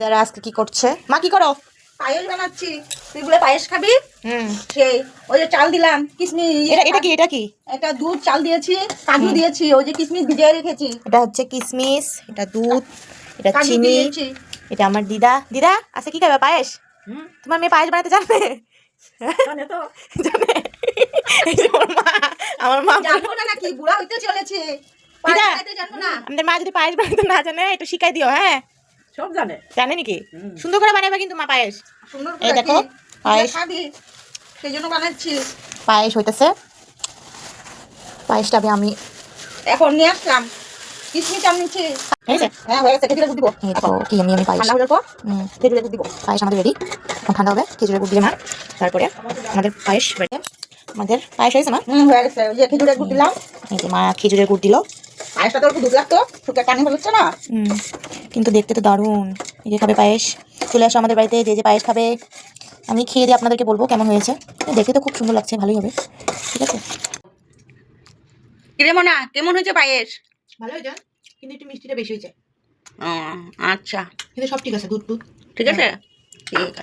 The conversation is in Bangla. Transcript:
যারা আজকে কি করছে? মা কি করো? পায়েস বানাচ্ছি। তুই বলে পায়েস খাবি? সেই ওই যে চাল দিলাম কিশমিশ। এটা কি? এটা দুধ চাল দিয়েছি, কাজু দিয়েছি, ওই যে কিশমিশ ভিজিয়ে রেখেছি। এটা হচ্ছে কিশমিশ, এটা দুধ, এটা কাজু চিনি, দিয়েছি। এটা আমার দিদা। দিদা আচ্ছা কি খাবে? পায়েস? তোমার মেয়ে পায়েস বানাতে জানে? জানে তো। জানে? এই যে আমার মা জানবো না নাকি? বুড়া হইতে চলেছে। দিদা, পায়েস খাইতে জানবো না। আমাদের মা যদি পায়েস বানাতে না জানে একটু শিখাই দিও। হ্যাঁ, সব জানে। জানে নাকি? সুন্দর করে বানাবে কিন্তু মা পায়েস। সুন্দর এই করে দেখো কি? পায়েস, খাবি সেই জন্য বানাচ্ছি। পায়েস হইতেছে। পায়েসটা আমি এখন নিয়ে আসলাম। কিশমিশ আনছি। হয়েছে? হ্যাঁ হয়ে গেছে। খেজুরের গুড় দিব। এই দেখো কি আমি পায়েস। ঠান্ডা হয়ে যাওয়ার পর খেজুরের গুড় দিব। পায়েস আমাদের রেডি। এখন ঠান্ডা হবে, খেজুরের গুড় দিলে মা। তারপরে আমাদের পায়েস রেডি। আমাদের পায়েস হয়েছে মা। হয়ে গেছে। ওই যে খেজুরের গুড় দিলাম। এই যে মা খেজুরের গুড় দিল। পায়েসটা তো একটু দুধ লাগতো, শুকে পানি হচ্ছে না। কিন্তু দেখতে তো দারুণ। এই যে খাবে পায়েস, চলে আসো আমাদের বাড়িতে। যে যে পায়েস খাবে আমি খেয়ে দিয়ে আপনাদেরকে বলবো কেমন হয়েছে। দেখতে তো খুব সুন্দর লাগছে, ভালোই হবে। ঠিক আছে? কিরে মোনা, কেমন হয়েছে পায়েস? ভালো হয়েছে, কিন্তু একটু মিষ্টিটা বেশি হয়েছে। আচ্ছা, কিন্তু সব ঠিক আছে, দুধ ঠিক আছে, ঠিক আছে।